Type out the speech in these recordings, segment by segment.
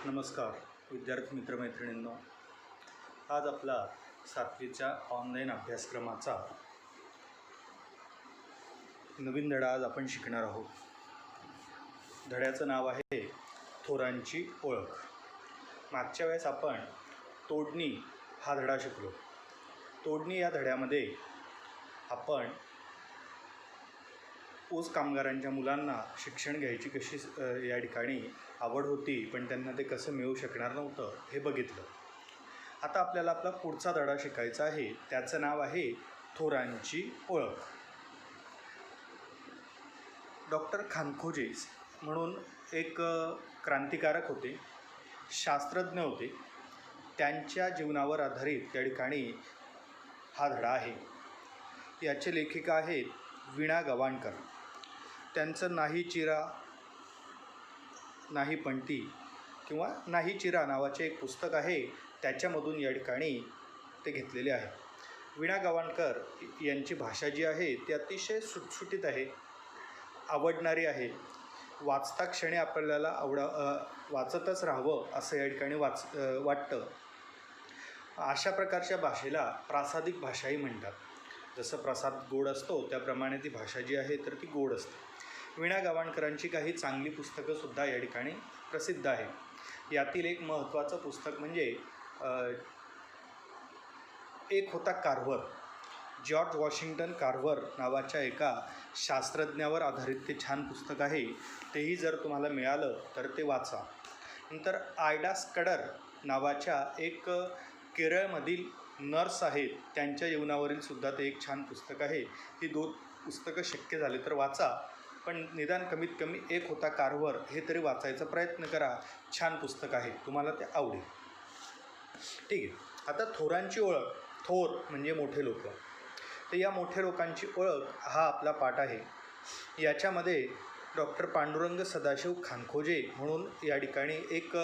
नमस्कार विद्यार्थी मित्रमैत्रिणींनो, आज आपला 7वीच्या ऑनलाईन अभ्यासक्रमाचा नवीन धडा आज आपण शिकणार आहोत. धड्याचं नाव आहे थोरांची ओळख. मागच्या वेळेस आपण तोडणी हा धडा शिकलो. तोडणी या धड्यामध्ये आपण ऊस कामगारांच्या मुलांना शिक्षण घ्यायची कशी या ठिकाणी आवड होती, पण त्यांना ते कसं मिळू शकणार नव्हतं हे बघितलं. आता आपल्याला आपला पुढचा धडा शिकायचा आहे. त्याचं नाव आहे थोरांची ओळख. डॉक्टर खानखोजे म्हणून एक क्रांतिकारक होते, शास्त्रज्ञ होते. त्यांच्या जीवनावर आधारित त्या ठिकाणी हा धडा आहे. याचे लेखिका आहेत वीणा गवाणकर. त्यांचं नाही चिरा नाही पणती किंवा नाही चिरा नावाचे एक पुस्तक आहे, त्याच्यामधून या ठिकाणी ते घेतलेले आहे. वीणा गवाणकर यांची भाषा जी आहे ती अतिशय सुटसुटीत आहे, आवडणारी आहे. वाचता क्षणी आपल्याला वाचतच राहावं असं या ठिकाणी वाटतं. अशा प्रकारच्या भाषेला प्रासादिक भाषाही म्हणतात. जसं प्रसाद गोड असतो त्याप्रमाणे ती भाषा जी आहे तर ती गोड असते. वीणा गवाणकरांची काही चांगली पुस्तकंसुद्धा या ठिकाणी प्रसिद्ध आहे. यातील एक महत्त्वाचं पुस्तक म्हणजे एक होता कार्व्हर. जॉर्ज वॉशिंग्टन कार्व्हर नावाच्या एका शास्त्रज्ञावर आधारित ते छान पुस्तक आहे. तेही जर तुम्हाला मिळालं तर ते वाचा. नंतर आयडा स्कडर नावाच्या एक केरळमधील नर्स आहेत, त्यांच्या जीवनावरील सुद्धा ते एक छान पुस्तक आहे. ही 2 पुस्तकं शक्य झाले तर वाचा, पण निदान कमीत कमी एक होता कार्व्हर हे तरी वाचायचा प्रयत्न करा. छान पुस्तक आहे, तुम्हाला ते आवडेल. ठीक आहे. आता थोरांची ओळख. थोर म्हणजे मोठे लोक. तर या मोठ्या लोकांची ओळख हा आपला पाठ आहे. याच्यामध्ये डॉक्टर पांडुरंग सदाशिव खानखोजे म्हणून या ठिकाणी एक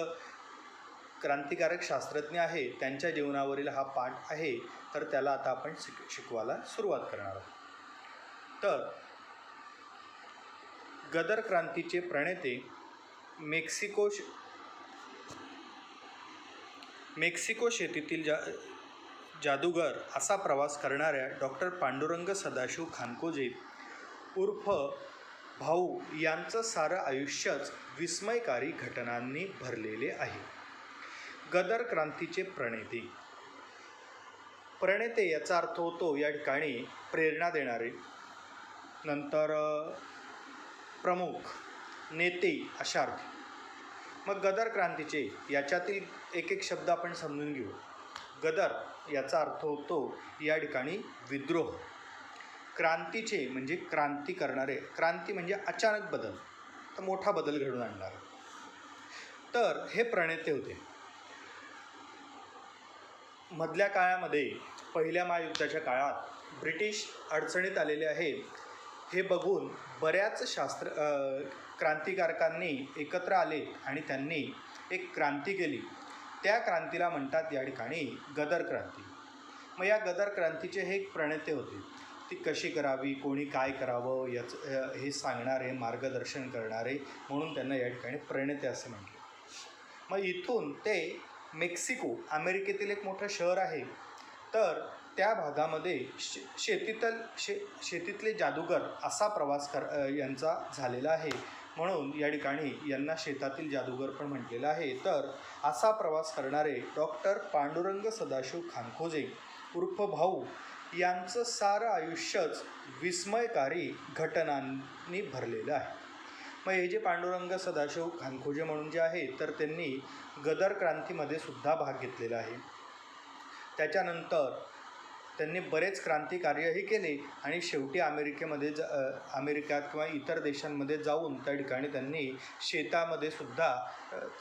क्रांतिकारक शास्त्रज्ञ आहे, त्यांच्या जीवनावरील हा पाठ आहे. तर त्याला आता आपण शिकवायला सुरुवात करणार आहोत. तर गदर क्रांतीचे प्रणेते, मेक्सिको शेतीतील जादूगर असा प्रवास करणाऱ्या डॉक्टर पांडुरंग सदाशिव खानखोजे उर्फ भाऊ यांचं सारं आयुष्यच विस्मयकारी घटनांनी भरलेले आहे. गदर क्रांतीचे प्रणेते याचा अर्थ होतो या ठिकाणी प्रेरणा देणारे, नंतर प्रमुख, नेते अशा अर्थ. मग गदर क्रांतीचे याच्यातील एक एक शब्द आपण समजून घेऊ. गदर याचा अर्थ होतो या ठिकाणी विद्रोह. क्रांतीचे म्हणजे क्रांती करणारे. क्रांती म्हणजे अचानक बदल, तर मोठा बदल घडवून आणणारा. तर हे प्रणेते होते. मधल्या काळामध्ये पहिल्या महायुद्धाच्या काळात ब्रिटिश अडचणीत आलेले आहेत हे बघून बऱ्याच क्रांतिकारकांनी एकत्र आले आणि त्यांनी एक क्रांती केली. त्या क्रांतीला म्हणतात या ठिकाणी गदर क्रांती. मग या गदर क्रांतीचे हे एक प्रणेते होते. ती कशी करावी, कोणी काय करावं याचं हे सांगणारे, मार्गदर्शन करणारे, म्हणून त्यांना या ठिकाणी प्रणेते असे म्हटले. मग इथून ते मेक्सिको, अमेरिकेतील एक मोठं शहर आहे, तर त्या भागामध्ये शेतीतले जादूगर असा प्रवास यांचा झालेला आहे, म्हणून या ठिकाणी यांना शेतातील जादूगर पण म्हटलेलं आहे. तर असा प्रवास करणारे डॉक्टर पांडुरंग सदाशिव खानखोजे उर्फ भाऊ यांचं सारं आयुष्यच विस्मयकारी घटनांनी भरलेलं आहे. मग हे जे पांडुरंग सदाशिव खानखोजे म्हणून जे आहे तर त्यांनी गदर क्रांतीमध्ये सुद्धा भाग घेतलेला आहे. त्याच्यानंतर त्यांनी बरेच क्रांतिकार्यही केले आणि शेवटी अमेरिकेत किंवा इतर देशांमध्ये जाऊन त्या ठिकाणी त्यांनी शेतामध्ये सुद्धा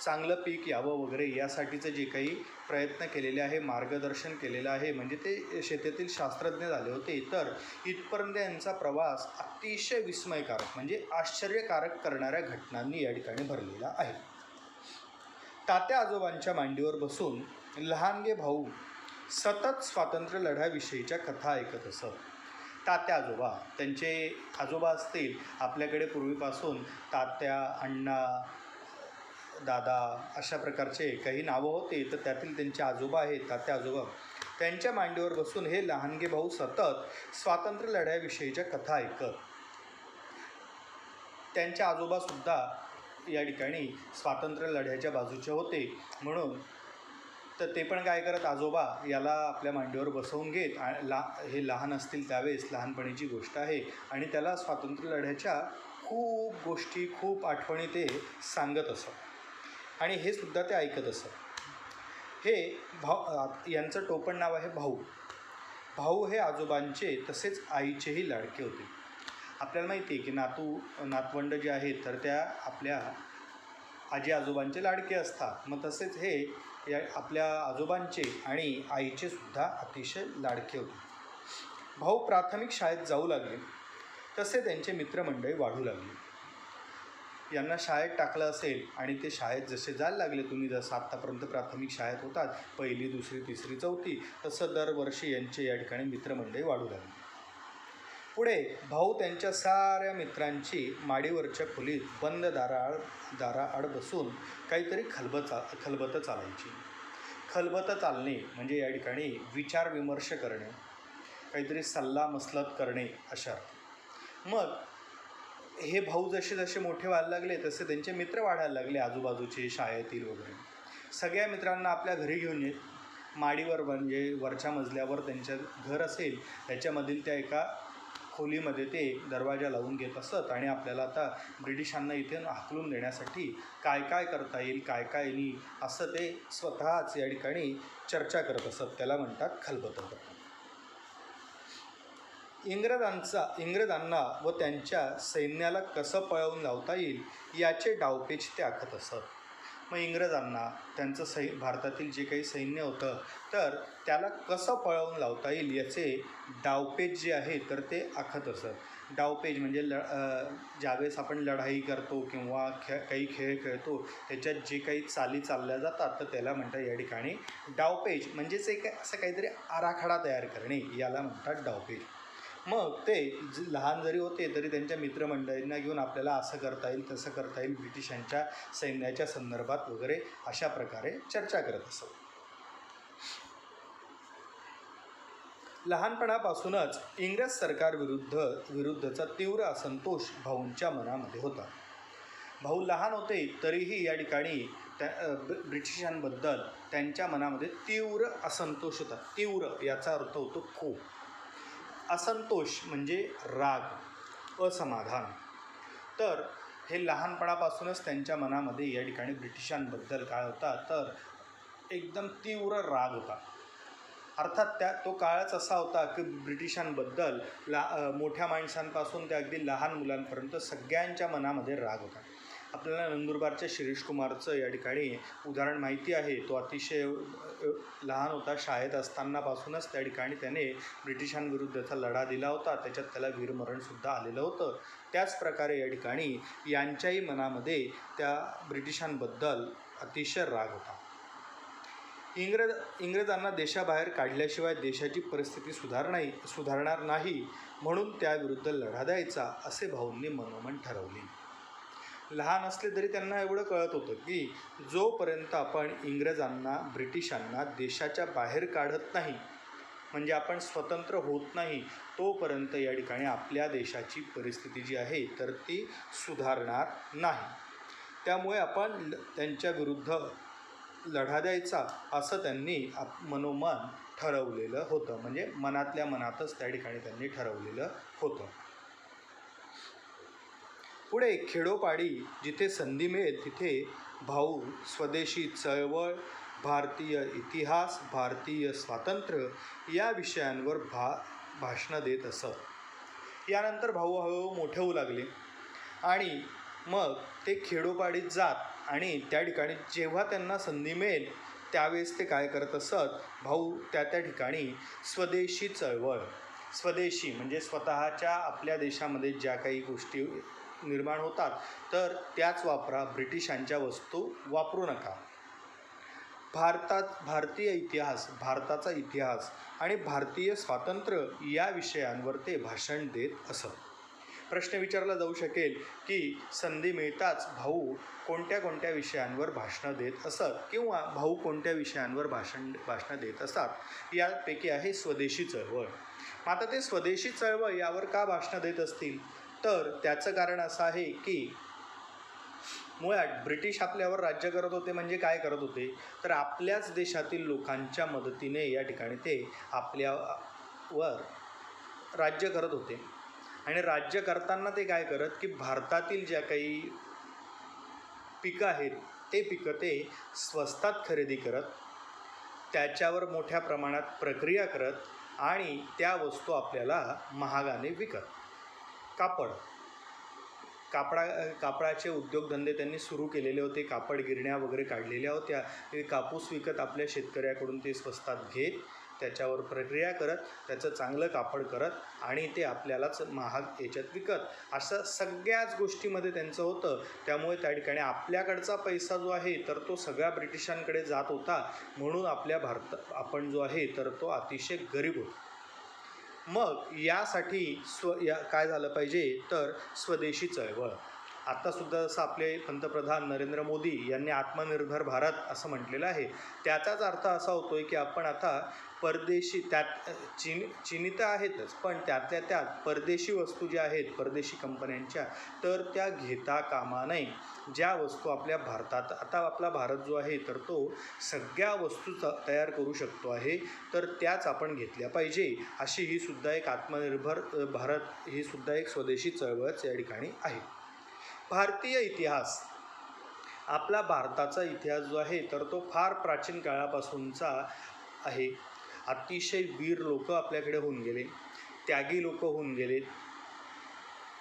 चांगलं पीक यावं वगैरे यासाठीचं जे काही प्रयत्न केलेले आहे, मार्गदर्शन केलेलं आहे, म्हणजे ते शेतीतील शास्त्रज्ञ झाले होते. तर इथपर्यंत यांचा प्रवास अतिशय विस्मयकारक म्हणजे आश्चर्यकारक करणाऱ्या घटनांनी या ठिकाणी भरलेला आहे. तात्या आजोबांच्या मांडीवर बसून लहानगे भाऊ सतत स्वातंत्र्य लढ्याविषयीच्या कथा ऐकत असत. तात्या आजोबा, त्यांचे आजोबा असतील आपल्याकडे पूर्वीपासून तात्या, अण्णा, दादा अशा प्रकारचे काही नावं होते. तर त्यातील त्यांचे आजोबा आहेत, तात्या आजोबा, त्यांच्या मांडीवर बसून हे लहानगे भाऊ सतत स्वातंत्र्य लढ्याविषयीच्या कथा ऐकत. त्यांचे आजोबासुद्धा या ठिकाणी स्वातंत्र्य लढ्याच्या बाजूचे होते. म्हणून तर ते पण काय करत, आजोबा याला आपल्या मांडीवर बसवून घेत. हे लहान असतील त्यावेळेस, लहानपणीची गोष्ट आहे, आणि त्याला स्वातंत्र्य लढ्याच्या खूप गोष्टी, खूप आठवणी ते सांगत असत आणि हे सुद्धा ते ऐकत असत. हे यांचं टोपण नाव आहे भाऊ. भाऊ हे आजोबांचे तसेच आईचेही लाडके होते. आपल्याला माहिती आहे की नातवंड जे आहेत तर त्या आपल्या आजी आजोबांचे लाडके असतात. मग तसेच हे या आपल्या आजोबांचे आणि आईचे सुद्धा अतिशय लाडके होते. भाऊ प्राथमिक शाळेत जाऊ लागले तसे त्यांचे मित्रमंडळी वाढू लागली. यांना शाळेत टाकलं असेल आणि ते शाळेत जसे जायला लागले, तुम्ही जसं आत्तापर्यंत प्राथमिक शाळेत होतात, 1ली, 2री, 3री, 4थी, तसं दरवर्षी यांचे या ठिकाणी मित्रमंडळी वाढू लागली. पुढे भाऊ त्यांच्या साऱ्या मित्रांची माडीवरच्या खोलीत बंद दाराआड बसून काहीतरी खलबत चालायची. खलबत चालणे म्हणजे या ठिकाणी विचार विमर्श करणे, काहीतरी सल्ला मसलत करणे अशा. मग हे भाऊ जसे जसे मोठे व्हायला लागले तसे त्यांचे मित्र वाढायला लागले, आजूबाजूचे, शाळेतील वगैरे. सगळ्या मित्रांना आपल्या घरी घेऊन येत. माडीवर म्हणजे वरच्या मजल्यावर त्यांचं घर असेल, त्याच्यामधील त्या एका खोलीमध्ये ते दरवाजा लावून घेत असत आणि आपल्याला आता ब्रिटिशांना इथे हाकलून देण्यासाठी काय काय करता येईल, काय काय नाही, असं ते स्वतःच या ठिकाणी चर्चा करत असत. त्याला म्हणतात खलबत. इंग्रजांना व त्यांच्या सैन्याला कसं पळवून लावता येईल याचे डावपेच ते आखत असत. मग इंग्रजांना त्यांचं भारतातील जे काही सैन्य होतं तर त्याला कसं पळवून लावता येईल याचे डावपेच जे आहे तर ते आखत असत. डावपेच म्हणजे ज्यावेळेस आपण लढाई करतो किंवा काही खेळ खेळतो त्याच्यात जे काही चाली चालल्या जातात तर त्याला म्हणतात या ठिकाणी डावपेच. म्हणजेच एक असं काहीतरी आराखडा तयार करणे, याला म्हणतात डावपेच. मग ते लहान जरी होते तरी त्यांच्या मित्रमंडळींना घेऊन आपल्याला असं करता येईल, तसं करता येईल, ब्रिटिशांच्या सैन्याच्या संदर्भात वगैरे अशा प्रकारे चर्चा करत असत. लहानपणापासूनच इंग्रज सरकार विरुद्धचा तीव्र असंतोष भाऊंच्या मनामध्ये होता. भाऊ लहान होते तरीही या ठिकाणी ब्रिटिशांबद्दल त्यांच्या मनामध्ये तीव्र असंतोष होता. तीव्र याचा अर्थ होतो खूप. असंतोष म्हणजे राग, असमाधान. तर हे लहानपणापासूनच त्यांच्या मनामध्ये या ठिकाणी ब्रिटिशांबद्दल काय होता तर एकदम तीव्र राग होता. अर्थात तो काळच असा होता की ब्रिटिशांबद्दल मोठ्या माणसांपासून ते अगदी लहान मुलांपर्यंत सगळ्यांच्या मनामध्ये राग होता. आपल्याला नंदुरबारच्या शिरीष कुमारचं या ठिकाणी उदाहरण माहिती आहे. तो अतिशय लहान होता, शाळेत असतानापासूनच त्या ठिकाणी त्याने ब्रिटिशांविरुद्धचा लढा दिला होता, त्याच्यात त्याला वीरमरणसुद्धा आलेलं होतं. त्याच प्रकारे या ठिकाणी यांच्याही मनामध्ये त्या ब्रिटिशांबद्दल अतिशय राग होता. इंग्रजांना देशाबाहेर काढल्याशिवाय देशाची परिस्थिती सुधारणार नाही, म्हणून त्याविरुद्ध लढा द्यायचा असे भाऊंनी मनोमन ठरवले. लहान असले तरी त्यांना एवढं कळत होतं की जोपर्यंत आपण ब्रिटिशांना देशाच्या बाहेर काढत नाही, म्हणजे आपण स्वतंत्र होत नाही, तोपर्यंत या ठिकाणी आपल्या देशाची परिस्थिती जी आहे तर ती सुधारणार नाही. त्यामुळे आपण त्यांच्या विरुद्ध लढा द्यायचा असं त्यांनी मनोमन ठरवलेलं होतं. म्हणजे मनातल्या मनातच त्या ठिकाणी त्यांनी ठरवलेलं होतं. पुढे खेडोपाडी जिथे संधी मिळेल तिथे भाऊ स्वदेशी चळवळ, भारतीय इतिहास, भारतीय स्वातंत्र्य या विषयांवर भाषणं देत असत. यानंतर भाऊ हळूहळू मोठे होऊ लागले आणि मग ते खेडोपाडीत जात आणि त्या ठिकाणी जेव्हा त्यांना संधी मिळेल त्यावेळेस ते काय करत असत, भाऊ त्या ठिकाणी स्वदेशी चळवळ, स्वदेशी म्हणजे स्वतःच्या आपल्या देशामध्ये ज्या काही गोष्टी निर्माण होतात तर त्याच वापरा, ब्रिटिशांच्या वस्तू वापरू नका. भारतीय इतिहास, भारताचा इतिहास आणि भारतीय स्वातंत्र्य या विषयांवर ते भाषण देत असत. प्रश्न विचारला जाऊ शकेल की संधी मिळताच भाऊ कोणत्या कोणत्या विषयांवर भाषणं देत असत किंवा भाऊ कोणत्या विषयांवर भाषणं देत असतात. यापैकी आहे स्वदेशी चळवळ. आता ते स्वदेशी चळवळ यावर का भाषणं देत असतील, तर त्याचं कारण असं आहे की मुळात ब्रिटिश आपल्यावर राज्य करत होते. म्हणजे काय करत होते, तर आपल्याच देशातील लोकांच्या मदतीने या ठिकाणी ते आपल्यावर राज्य करत होते. आणि राज्य करताना ते काय करत की भारतातील ज्या काही पिकं आहेत ते पिकं ते स्वस्तात खरेदी करत, त्याच्यावर मोठ्या प्रमाणात प्रक्रिया करत आणि त्या वस्तू आपल्याला महागाने विकत. कापडाचे उद्योगधंदे त्यांनी सुरू केलेले होते. कापड गिरण्या वगैरे काढलेल्या होत्या. ते कापूस विकत आपल्या शेतकऱ्याकडून ते स्वस्तात घेत, त्याच्यावर प्रक्रिया करत, त्याचं चांगलं कापड करत आणि ते आपल्यालाच महाग याच्यात विकत. असं सगळ्याच गोष्टीमध्ये त्यांचं होतं. त्यामुळे त्या ठिकाणी आपल्याकडचा पैसा जो आहे तर तो सगळ्या ब्रिटिशांकडे जात होता. म्हणून आपल्या आपण जो आहे तर तो अतिशय गरीब होता. मग यासाठी काय झालं पाहिजे, तर स्वदेशी चळवळ. आत्तासुद्धा जसं आपले पंतप्रधान नरेंद्र मोदी यांनी आत्मनिर्भर भारत असं म्हटलेलं आहे, त्याचाच अर्थ असा होतो आहे की आपण आता परदेशी, त्यात चीनी तर आहेतच, पण त्यातल्या त्यात परदेशी वस्तू ज्या आहेत परदेशी कंपन्यांच्या, तर त्या घेता कामा नये. ज्या वस्तू आपल्या भारतात, आता आपला भारत जो आहे तर तो सगळ्या वस्तू तयार करू शकतो आहे, तर त्याच आपण घेतल्या पाहिजे. अशी ही सुद्धा एक आत्मनिर्भर भारत, ही सुद्धा एक स्वदेशी चळवळच या ठिकाणी आहे. भारतीय इतिहास. आपला भारताचा इतिहास जो आहे तर तो फार प्राचीन काळापासूनचा आहे. अतिशय वीर लोक आपल्याकडे होऊन गेले, त्यागी लोक होऊन गेले,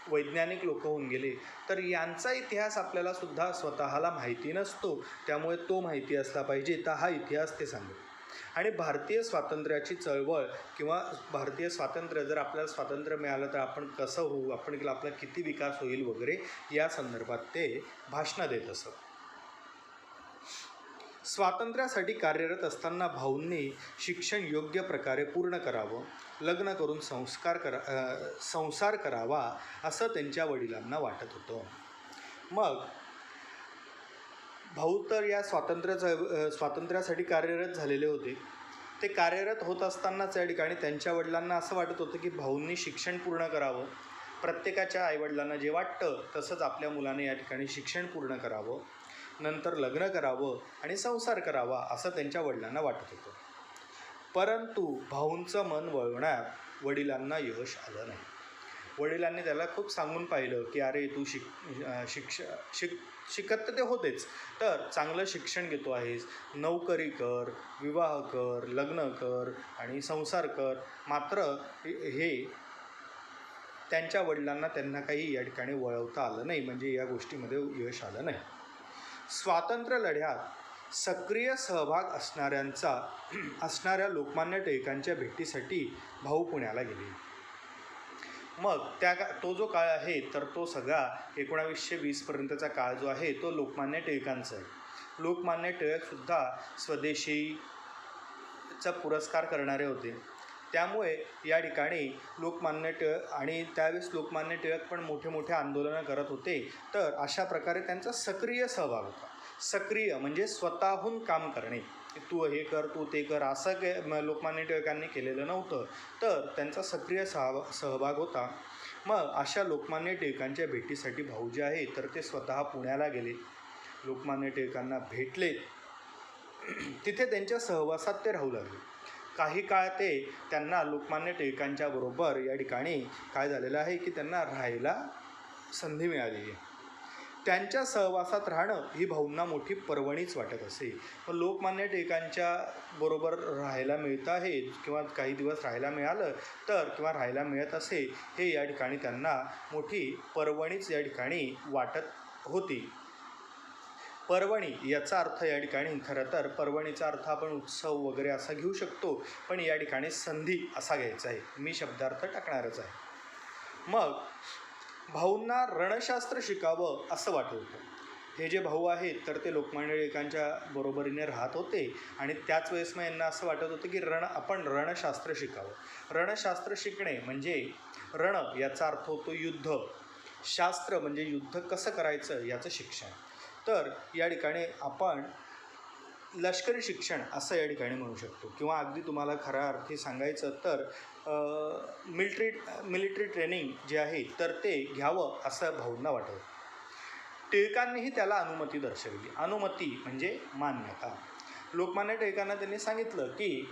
वैज्ञानिक लोक होऊन गेले. तर यांचा इतिहास आपल्याला सुद्धा स्वतःला माहिती नसतो. त्यामुळे तो माहिती असला पाहिजे, तर हा इतिहास ते सांगेल. आणि भारतीय स्वातंत्र्याची चळवळ किंवा भारतीय स्वातंत्र्य, जर आपल्याला स्वातंत्र्य मिळालं तर आपण कसं होऊ, आपला किती विकास होईल वगैरे, या संदर्भात ते भाषणं देत असत. स्वातंत्र्यासाठी कार्यरत असताना भाऊंनी शिक्षण योग्य प्रकारे पूर्ण करावं, लग्न करून संसार करावा असं त्यांच्या वडिलांना वाटत होतं. मग भाऊ तर या स्वातंत्र्यासाठी कार्यरत झालेले होते. ते कार्यरत होत असतानाच या ठिकाणी त्यांच्या वडिलांना असं वाटत होतं की भाऊंनी शिक्षण पूर्ण करावं. प्रत्येकाच्या आईवडिलांना जे वाटतं तसंच आपल्या मुलाने या ठिकाणी शिक्षण पूर्ण करावं, नंतर लग्न करावं आणि संसार करावा असं त्यांच्या वडिलांना वाटत होतं. परंतु भाऊंचं मन वळवण्यात वडिलांना यश आलं नाही. वडिलांनी त्याला खूप सांगून पाहिलं की अरे तू शिकत तर ते होतेच, तर चांगलं शिक्षण घेतो आहेस, नोकरी कर, विवाह कर, लग्न कर आणि संसार कर. मात्र हे त्यांच्या वडिलांना त्यांना काही या ठिकाणी वळवता आलं नाही, म्हणजे या गोष्टीमध्ये यश आलं नाही. स्वातंत्र्य लढ्यात सक्रिय सहभाग असणाऱ्या लोकमान्य टिळकांच्या भेटीसाठी भाऊ पुण्याला गेले. मग तो जो काळ आहे तर तो सगळा 1920पर्यंतचा काळ जो आहे तो लोकमान्य टिळकांचा आहे. लोकमान्य टिळकसुद्धा स्वदेशीचा पुरस्कार करणारे होते. त्यामुळे या ठिकाणी लोकमान्य टिळक, आणि त्यावेळेस लोकमान्य टिळक पण मोठे मोठे आंदोलनं करत होते. तर अशा प्रकारे त्यांचा सक्रिय सहभाग होता. सक्रिय म्हणजे स्वतःहून काम करणे, तू हे कर, तू ते कर, असं लोकमान्य टिळकांनी केलेलं नव्हतं, तर त्यांचा सक्रिय सहभाग होता. मग अशा लोकमान्य टिळकांच्या भेटीसाठी भाऊ जे आहे तर ते स्वतः पुण्याला गेले, लोकमान्य टिळकांना भेटले, तिथे त्यांच्या सहवासात ते राहू लागले. काही काळ त्यांना लोकमान्य टिळकांच्या बरोबर या ठिकाणी काय झालेलं आहे की त्यांना राहायला संधी मिळालेली आहे. त्यांच्या सहवासात राहणं ही भाऊंना मोठी पर्वणीच वाटत असे. पण लोकमान्य टिळकांच्या बरोबर राहायला मिळतं आहे किंवा काही दिवस राहायला मिळालं तर किंवा राहायला मिळत असे, हे या ठिकाणी त्यांना मोठी पर्वणीच या ठिकाणी वाटत होती. पर्वणी याचा अर्थ या ठिकाणी, खरं तर पर्वणीचा अर्थ आपण उत्सव वगैरे असा घेऊ शकतो, पण या ठिकाणी संधी असा घ्यायचा आहे. मी शब्दार्थ टाकणारच आहे. मग भाऊंना रणशास्त्र शिकावं असं वाटत होतं. हे जे भाऊ आहेत तर ते लोकमान्य टिळकांच्या बरोबरीने राहत होते आणि त्याच वेळेस मग यांना असं वाटत होतं की आपण रणशास्त्र शिकावं. रणशास्त्र शिकणे म्हणजे रण याचा अर्थ होतो युद्ध, शास्त्र म्हणजे युद्ध कसं करायचं याचं शिक्षण. तर या ठिकाणी आपण लष्करी शिक्षण असं या ठिकाणी म्हणू शकतो, किंवा अगदी तुम्हाला खऱ्या अर्थी सांगायचं तर मिलिटरी ट्रेनिंग जे आहे तर ते घ्यावं असं भाऊंना वाटतं. टिळकांनीही त्याला अनुमती दर्शवली. अनुमती म्हणजे मान्यता. लोकमान्य टिळकांना त्यांनी सांगितलं की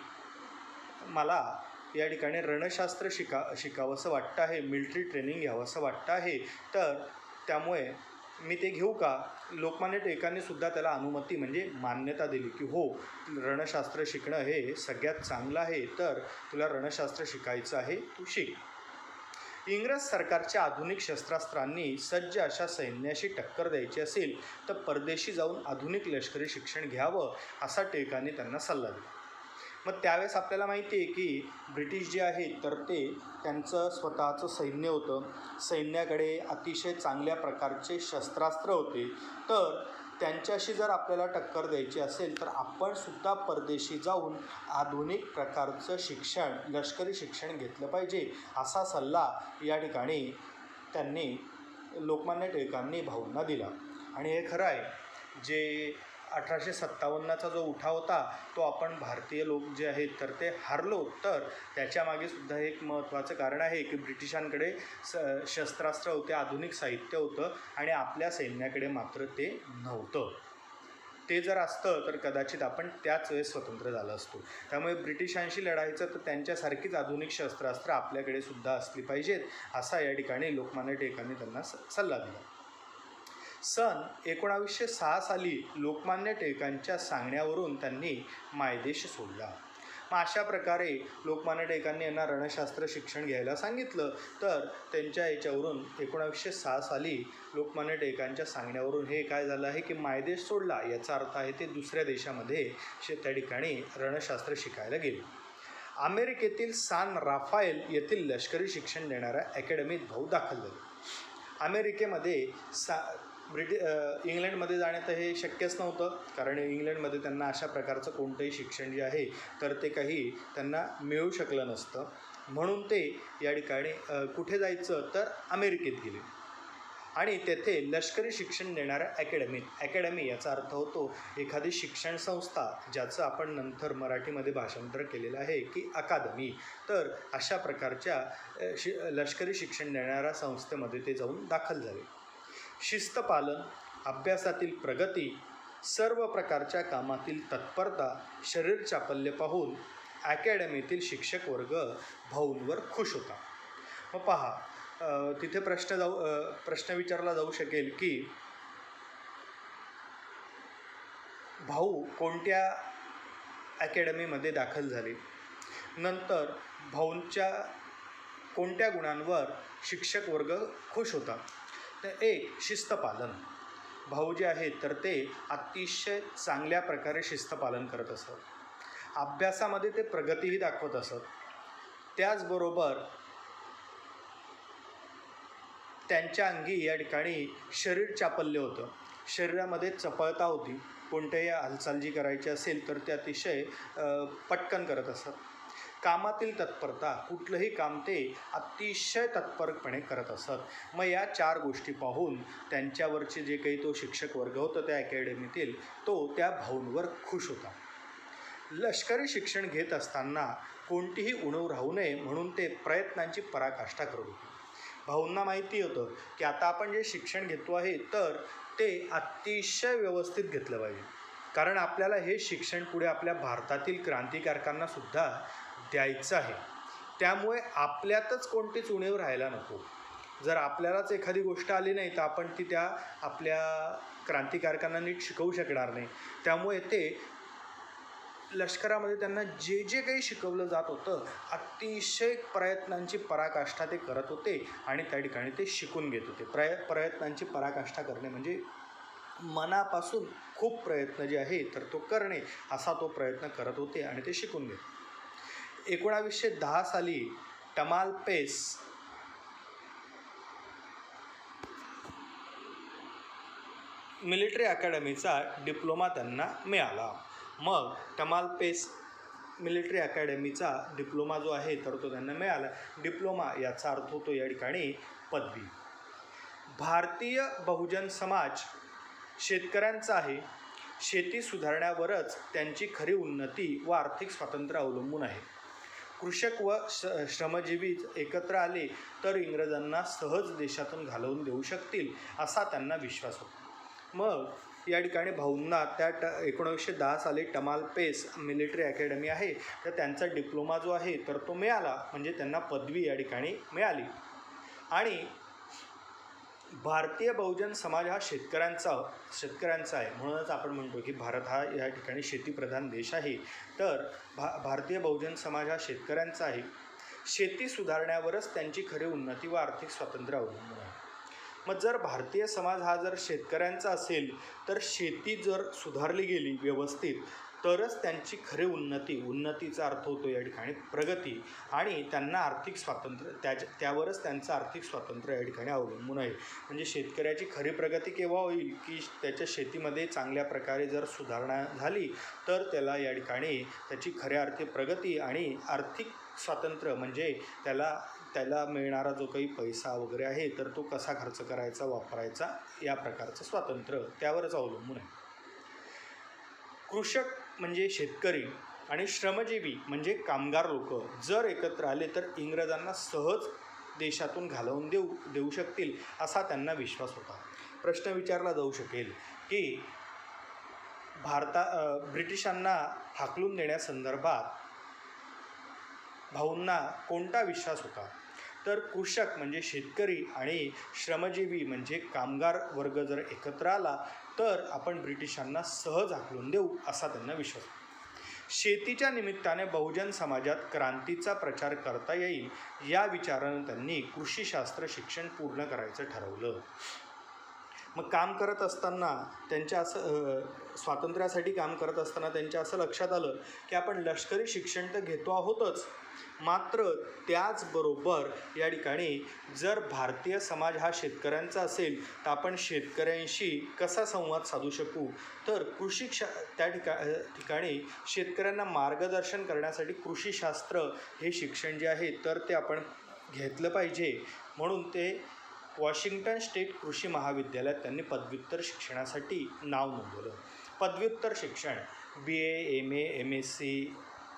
मला या ठिकाणी रणशास्त्र शिकावंसं वाटतं आहे, मिलिटरी ट्रेनिंग घ्यावंसं वाटतं आहे, तर त्यामुळे मी ते घेऊ का? लोकमान्य टिळकांनी सुद्धा त्याला अनुमती म्हणजे मान्यता दिली की हो, रणशास्त्र शिकणं हे सगळ्यात चांगलं आहे, तर तुला रणशास्त्र शिकायचं आहे, तू शिक. इंग्रज सरकारच्या आधुनिक शस्त्रास्त्रांनी सज्ज अशा सैन्याशी टक्कर द्यायची असेल तर परदेशी जाऊन आधुनिक लष्करी शिक्षण घ्यावं असा टिळकांनी त्यांना सल्ला दिला. मग त्यावेळेस आपल्याला माहिती आहे की ब्रिटिश जे आहेत तर ते त्यांचं स्वतःचं सैन्य होतं, सैन्याकडे अतिशय चांगल्या प्रकारचे शस्त्रास्त्र होते, तर त्यांच्याशी जर आपल्याला टक्कर द्यायची असेल तर आपण सुद्धा परदेशी जाऊन आधुनिक प्रकारचं शिक्षण, लष्करी शिक्षण घेतलं पाहिजे असा सल्ला या ठिकाणी त्यांनी लोकमान्य टिळकांनी भाऊंना दिला. आणि हे खरं आहे, जे 1857चा जो उठाव होता तो आपण भारतीय लोक जे आहेत तर ते हारलो, तर त्याच्यामागे सुद्धा एक महत्त्वाचं कारण आहे की ब्रिटिशांकडे शस्त्रास्त्र होते, आधुनिक साहित्य होतं आणि आपल्या सैन्याकडे मात्र ते नव्हतं. ते जर असतं तर कदाचित आपण त्याच वेळेस स्वतंत्र झालं असतो. त्यामुळे ब्रिटिशांशी लढायचं तर त्यांच्यासारखीच आधुनिक शस्त्रास्त्र आपल्याकडे सुद्धा असली पाहिजेत असा या ठिकाणी लोकमान्य टिळकांनी त्यांना सल्ला दिला. सन 1906 साली लोकमान्य टिळकांच्या सांगण्यावरून त्यांनी मायदेश सोडला. मग अशा प्रकारे लोकमान्य टिळकांनी यांना रणशास्त्र शिक्षण घ्यायला सांगितलं, तर त्यांच्या याच्यावरून 1906 साली लोकमान्य टिळकांच्या सांगण्यावरून हे काय झालं आहे की मायदेश सोडला. याचा अर्थ आहे ते दुसऱ्या देशामध्ये त्या ठिकाणी रणशास्त्र शिकायला गेले. अमेरिकेतील सान राफाएल येथील लष्करी शिक्षण देणाऱ्या अकॅडमीत भाऊ दाखल झाले. अमेरिकेमध्ये इंग्लंडमध्ये जाणं तर हे शक्यच नव्हतं, कारण इंग्लंडमध्ये त्यांना अशा प्रकारचं कोणतंही शिक्षण जे आहे तर ते काही त्यांना मिळू शकलं नसतं. म्हणून ते या ठिकाणी कुठे जायचं तर अमेरिकेत गेले आणि तेथे लष्करी शिक्षण देणाऱ्या अकॅडमी याचा अर्थ होतो एखादी शिक्षण संस्था, ज्याचं आपण नंतर मराठीमध्ये भाषांतर केलेलं आहे की अकादमी. तर अशा प्रकारच्या लष्करी शिक्षण देणाऱ्या संस्थेमध्ये ते जाऊन दाखल झाले. शिस्तपालन, अभ्यासातील प्रगती, सर्व प्रकारच्या कामातील तत्परता, शरीर चापल्य पाहून अकॅडमीतील शिक्षक वर्ग भाऊंवर खुश होता. मग पहा, तिथे प्रश्न विचारला जाऊ शकेल की भाऊ कोणत्या अकॅडमीमध्ये दाखल झाले, नंतर भाऊंच्या कोणत्या गुणांवर शिक्षक वर्ग खुश होता. तर एक, शिस्तपालन. भाऊ जे आहेत तर ते अतिशय चांगल्या प्रकारे शिस्तपालन करत असत. अभ्यासामध्ये ते प्रगतीही दाखवत असत. त्याचबरोबर त्यांच्या अंगी या ठिकाणी शरीर चापल्य होतं, शरीरामध्ये चपळता होती. कोणत्याही हालचाल जी करायची असेल तर ते अतिशय पटकन करत असत. कामातील तत्परता, कुठलंही काम ते अतिशय तत्परपणे करत असत. मग या 4 गोष्टी पाहून त्यांच्यावरचे जे काही तो शिक्षक वर्ग होता त्या अकॅडमीतील, तो त्या भाऊंवर खुश होता. लष्करी शिक्षण घेत असताना कोणतीही उणीव राहू नये म्हणून ते प्रयत्नांची पराकाष्ठा करत होते. भाऊंना माहिती होतं की आता आपण जे शिक्षण घेतो आहे तर ते अतिशय व्यवस्थित घेतलं पाहिजे, कारण आपल्याला हे शिक्षण पुढे आपल्या भारतातील क्रांतिकारकांना सुद्धा द्यायचं आहे. त्यामुळे आपल्यातच कोणतीच उणीव राहायला नको. जर आपल्यालाच एखादी गोष्ट आली नाही तर आपण ती त्या आपल्या क्रांतिकारकांना नीट शिकवू शकणार नाही. त्यामुळे ते लष्करामध्ये त्यांना जे जे काही शिकवलं जात होतं अतिशय प्रयत्नांची पराकाष्ठा ते करत होते आणि त्या ठिकाणी ते शिकून घेत होते. प्रयत्नांची पराकाष्ठा करणे म्हणजे मनापासून खूप प्रयत्न जे आहे तर तो करणे, असा तो प्रयत्न करत होते आणि ते शिकून घेत. 1910 साली टमालपेस मिलिटरी अकॅडमीचा डिप्लोमा त्यांना मिळाला. मग टमालपेस मिलिटरी अकॅडमीचा डिप्लोमा जो आहे तर तो त्यांना मिळाला. डिप्लोमा याचा अर्थ होतो या ठिकाणी पदवी. भारतीय बहुजन समाज शेतकऱ्यांचा आहे. शेती सुधारण्यावरच त्यांची खरी उन्नती व आर्थिक स्वातंत्र्य अवलंबून आहे. कृषक व श्रमजीवी एकत्र आले तर इंग्रजांना सहज देशातून घालवून देऊ शकतील असा त्यांना विश्वास होता. मग या ठिकाणी भाऊंना त्या 1910 साली टमाल पेस मिलिटरी अकॅडमी आहे तर त्यांचा डिप्लोमा जो आहे तर तो मिळाला, म्हणजे त्यांना पदवी या ठिकाणी मिळाली. आणि भारतीय बहुजन समाज हा शेतकऱ्यांचा आहे, म्हणूनच आपण म्हणतो की भारत हा या ठिकाणी शेतीप्रधान देश आहे. तर भारतीय बहुजन समाज हा शेतकऱ्यांचा आहे. शेती सुधारण्यावरच त्यांची खरी उन्नती व आर्थिक स्वातंत्र्य अवलंबून आहे. मग जर भारतीय समाज हा जर शेतकऱ्यांचा असेल तर शेती जर सुधारली गेली व्यवस्थित तरच त्यांची खरी उन्नतीचा अर्थ होतो या ठिकाणी प्रगती, आणि त्यांना आर्थिक स्वातंत्र्य त्यावरच त्यांचं आर्थिक स्वातंत्र्य या ठिकाणी अवलंबून आहे. म्हणजे शेतकऱ्याची खरी प्रगती केव्हा होईल की त्याच्या शेतीमध्ये चांगल्या प्रकारे जर सुधारणा झाली तर त्याला या ठिकाणी त्याची खऱ्या अर्थी प्रगती आणि आर्थिक स्वातंत्र्य, म्हणजे त्याला मिळणारा जो काही पैसा वगैरे आहे तर तो कसा खर्च करायचा वापरायचा या प्रकारचं स्वातंत्र्य त्यावरच अवलंबून आहे. कृषक म्हणजे शेतकरी आणि श्रमजीवी म्हणजे कामगार लोक जर एकत्र आले तर इंग्रजांना सहज देशातून घालवून देऊ शकतील असा त्यांना विश्वास होता. प्रश्न विचारला जाऊ शकेल की ब्रिटिशांना हाकलून देण्यासंदर्भात भाऊंना कोणता विश्वास होता? तर कृषक म्हणजे शेतकरी आणि श्रमजीवी म्हणजे कामगार वर्ग जर एकत्र आला तर आपण ब्रिटिशांना सहज हाकलून देऊ असा त्यांना विश्वास होता. शेतीच्या निमित्ताने बहुजन समाजात क्रांतीचा प्रचार करता येईल या विचारानं त्यांनी कृषीशास्त्र शिक्षण पूर्ण करायचं ठरवलं. मग काम करत असताना त्यांच्या स्वातंत्र्यासाठी काम करत असताना त्यांच्या असं लक्षात आलं की आपण लष्करी शिक्षण तर घेतो आहोतच, मात्र त्याचबरोबर या ठिकाणी जर भारतीय समाज हा शेतकऱ्यांचा असेल तर आपण शेतकऱ्यांशी कसा संवाद साधू शकू, तर त्या ठिकाणी शेतकऱ्यांना मार्गदर्शन करण्यासाठी कृषीशास्त्र हे शिक्षण जे आहे तर ते आपण घेतलं पाहिजे. म्हणून ते वॉशिंग्टन स्टेट कृषी महाविद्यालयात त्यांनी पदव्युत्तर शिक्षणासाठी नाव नोंदवलं. पदव्युत्तर शिक्षण BA, MA, MSc,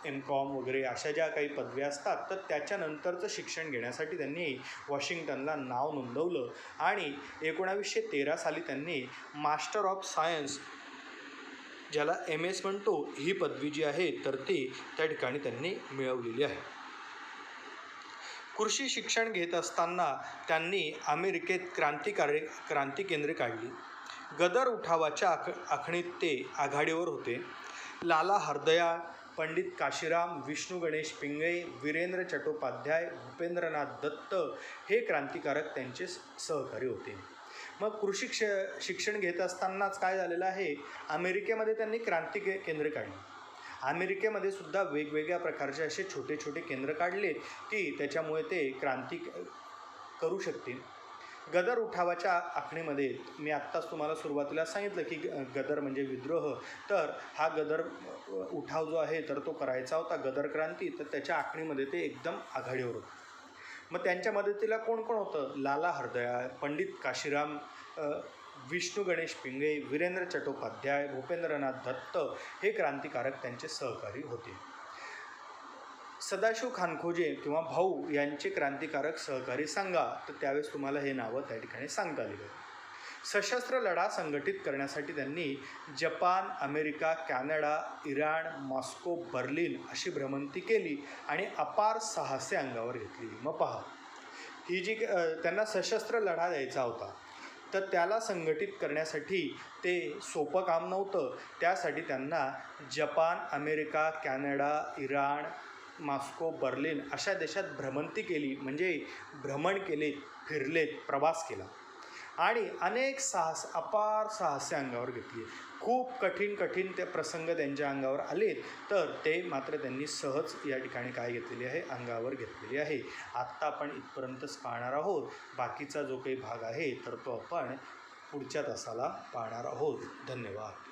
MCOM वगैरे अशा ज्या काही पदव्या असतात तर त्याच्यानंतरचं शिक्षण घेण्यासाठी त्यांनी वॉशिंग्टनला नाव नोंदवलं. आणि 1913 साली त्यांनी मास्टर ऑफ सायन्स, ज्याला MS म्हणतो, ही पदवी जी आहे तर ती त्या ठिकाणी त्यांनी मिळवलेली आहे. कृषी शिक्षण घेत असताना त्यांनी अमेरिकेत क्रांती केंद्रे काढली. गदर उठावाच्या आखणीत ते आघाडीवर होते. लाला हरदयाळ, पंडित काशीराम, विष्णू गणेश पिंगळे, वीरेंद्र चट्टोपाध्याय, भूपेंद्रनाथ दत्त हे क्रांतिकारक त्यांचे सहकारी होते. मग कृषी शिक्षण घेत असतानाच काय झालेलं आहे, अमेरिकेमध्ये त्यांनी क्रांती केंद्रे काढली. अमेरिकेमध्ये सुद्धा वेगवेगळ्या प्रकारचे असे छोटे छोटे केंद्र काढले की त्याच्यामुळे ते क्रांती करू शकतील. गदर उठावाच्या आखणीमध्ये मी आत्ताच तुम्हाला सुरुवातीला सांगितलं की गदर म्हणजे विद्रोह, तर हा गदर उठाव जो आहे तर तो करायचा होता, गदर क्रांती, तर त्याच्या आखणीमध्ये ते एकदम आघाडीवर होते. मग त्यांच्या मदतीला कोण कोण होतं? लाला हरदयाळ, पंडित काशीराम, विष्णू गणेश पिंगळे, वीरेंद्र चट्टोपाध्याय, भूपेंद्रनाथ दत्त हे क्रांतिकारक त्यांचे सहकारी होते. सदाशिव खानखोजे किंवा भाऊ यांचे क्रांतिकारक सहकारी सांगा, तर त्यावेळेस तुम्हाला हे नावं त्या ठिकाणी सांगता आली. सशस्त्र लढा संघटित करण्यासाठी त्यांनी Japan, America, Canada, Iran, Moscow, Berlin अशी भ्रमंती केली आणि अपार साहसे अंगावर घेतली. मग पहा, ही जी त्यांना सशस्त्र लढा द्यायचा होता तर त्याला संघटित करण्यासाठी ते सोपं काम नव्हतं. त्यासाठी त्यांना Japan, America, Canada, Iran, Moscow, Berlin अशा देशात भ्रमंती केली, म्हणजे भ्रमण केले, फिरलेत, प्रवास केला आणि अनेक अपार साहसे अंगावर घेतली. खूप कठीण ते प्रसंग त्यांच्या अंगावर आले, तर ते मात्र त्यांनी सहज या ठिकाणी काय घेतलेली आहे, अंगावर घेतलेली आहे. आत्ता आपण इथपर्यंतच पाहणार आहोत. बाकीचा जो काही भाग आहे तर तो आपण पुढच्या तासाला पाहणार आहोत. धन्यवाद.